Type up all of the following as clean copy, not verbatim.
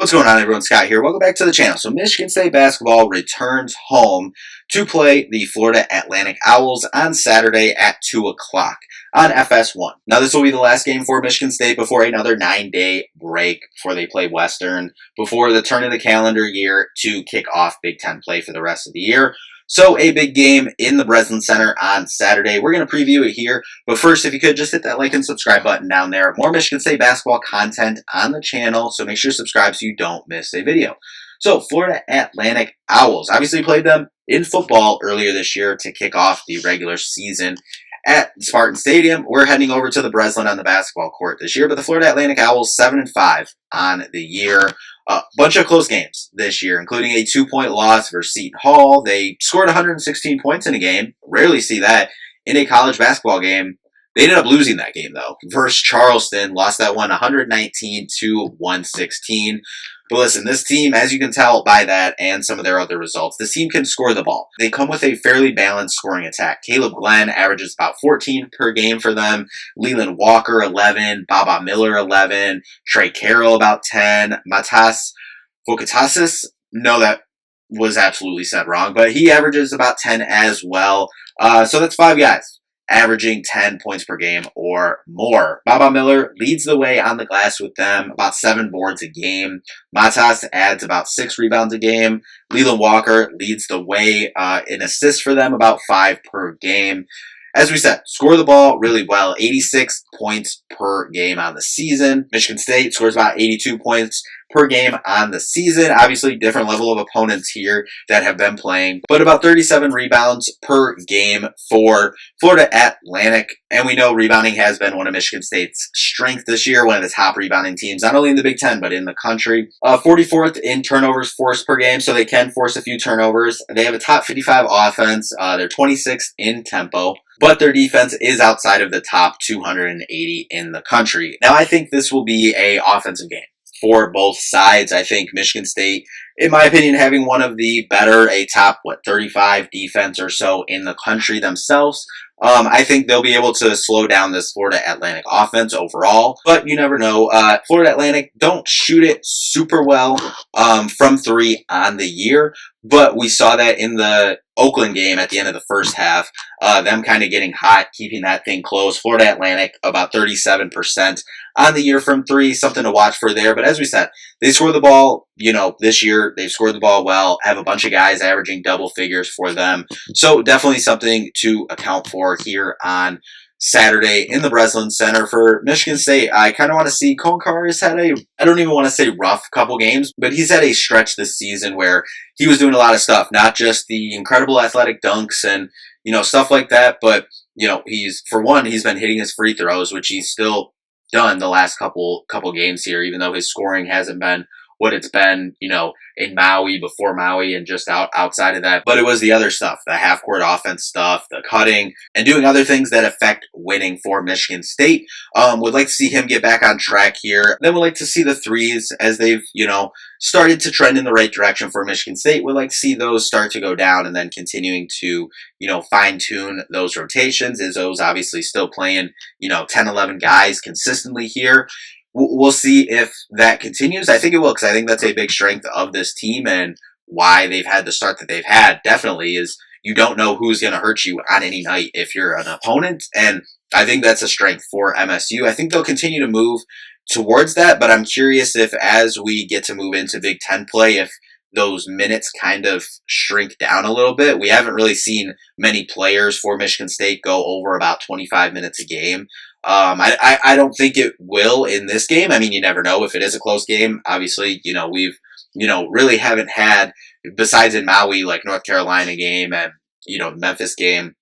What's going on, everyone? Scott here. Welcome back to the channel. So Michigan State basketball returns home to play the Florida Atlantic Owls on Saturday at 2 o'clock on FS1. Now, this will be the last game for Michigan State before another 9-day break before they play Western, before the turn of the calendar year to kick off Big Ten play for the rest of the year. So a big game in the Breslin Center on Saturday. We're going to preview it here. But first, if you could, just hit that like and subscribe button down there. More Michigan State basketball content on the channel, so make sure to subscribe so you don't miss a video. So Florida Atlantic Owls obviously played them in football earlier this year to kick off the regular season at Spartan Stadium. We're heading over to the Breslin on the basketball court this year, but the Florida Atlantic Owls 7-5 on the year. A bunch of close games this year, including a 2-point loss versus Seton Hall. They scored 116 points in a game. Rarely see that in a college basketball game. They ended up losing that game, though, versus Charleston. Lost that one 119-116. But listen, this team, as you can tell by that and some of their other results, this team can score the ball. They come with a fairly balanced scoring attack. Caleb Glenn averages about 14 per game for them. Leland Walker, 11. Baba Miller, 11. Trey Carroll, about 10. Matas Fokatasis, no, that was absolutely said wrong, but he averages about 10 as well. So that's 5 guys averaging 10 points per game or more. Baba Miller leads the way on the glass with them, about 7 boards a game. Matas adds about 6 rebounds a game. Leland Walker leads the way in assists for them, about 5 per game. As we said, score the ball really well, 86 points per game on the season. Michigan State scores about 82 points per game on the season. Obviously, different level of opponents here that have been playing, but about 37 rebounds per game for Florida Atlantic. And we know rebounding has been one of Michigan State's strengths this year, one of the top rebounding teams, not only in the Big Ten, but in the country. 44th in turnovers forced per game, so they can force a few turnovers. They have a top 55 offense. They're 26th in tempo, but their defense is outside of the top 280 in the country. Now, I think this will be an offensive game for both sides. I think Michigan State, in my opinion, having one of the better, a top, 35 defense or so in the country themselves. I think they'll be able to slow down this Florida Atlantic offense overall, but you never know. Florida Atlantic don't shoot it super well from 3 on the year, but we saw that in the Oakland game at the end of the first half, them kind of getting hot, keeping that thing close. Florida Atlantic about 37% on the year from 3, something to watch for there. But as we said, they score the ball, this year they've scored the ball well, have a bunch of guys averaging double figures for them. So definitely something to account for here on Saturday in the Breslin Center. For Michigan State, I kind of want to see Konkar has had I don't even want to say rough couple games, but he's had a stretch this season where he was doing a lot of stuff, not just the incredible athletic dunks and, stuff like that, but, he's been hitting his free throws, which he's still done the last couple games here, even though his scoring hasn't been what it's been, in Maui, before Maui, and just outside of that. But it was the other stuff, the half-court offense stuff, the cutting, and doing other things that affect winning for Michigan State. Would like to see him get back on track here. Then we'd like to see the threes as they've, started to trend in the right direction for Michigan State. We'd like to see those start to go down and then continuing to, fine-tune those rotations. Izzo's obviously still playing, 10, 11 guys consistently here. We'll see if that continues. I think it will, because I think that's a big strength of this team, and why they've had the start that they've had definitely is you don't know who's going to hurt you on any night if you're an opponent, and I think that's a strength for MSU. I think they'll continue to move towards that, but I'm curious if as we get to move into Big Ten play, if those minutes kind of shrink down a little bit. We haven't really seen many players for Michigan State go over about 25 minutes a game. I don't think it will in this game. I mean, you never know if it is a close game. Obviously, we've, really haven't had, besides in Maui, like North Carolina game and, the Memphis game,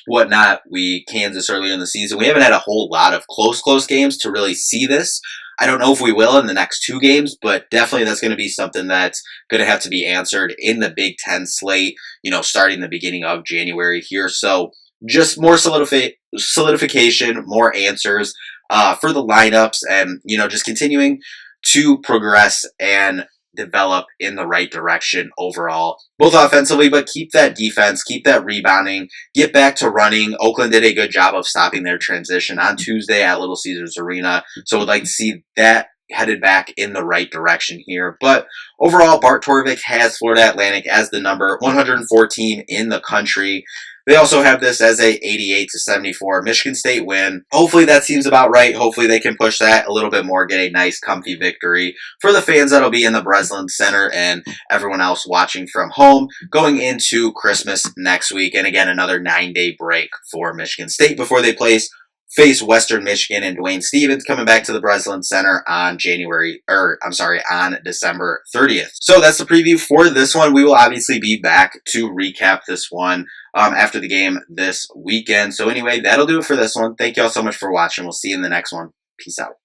whatnot, Kansas earlier in the season, we haven't had a whole lot of close games to really see this. I don't know if we will in the next 2 games, but definitely that's going to be something that's going to have to be answered in the Big Ten slate, starting the beginning of January here. So just more solidification, more answers for the lineups, and, just continuing to progress and develop in the right direction overall, both offensively, but keep that defense, keep that rebounding, get back to running. Oakland did a good job of stopping their transition on Tuesday at Little Caesars Arena, so would like to see that headed back in the right direction here. But overall, Bart Torvik has Florida Atlantic as the number 114 in the country. They also have this as a 88-74 Michigan State win. Hopefully that seems about right. Hopefully they can push that a little bit more, get a nice comfy victory for the fans that'll be in the Breslin Center and everyone else watching from home going into Christmas next week. And again, another 9-day break for Michigan State before they face Western Michigan and Dwayne Stevens coming back to the Breslin Center on on December 30th. So that's the preview for this one. We will obviously be back to recap this one after the game this weekend. So anyway, that'll do it for this one. Thank you all so much for watching. We'll see you in the next one. Peace out.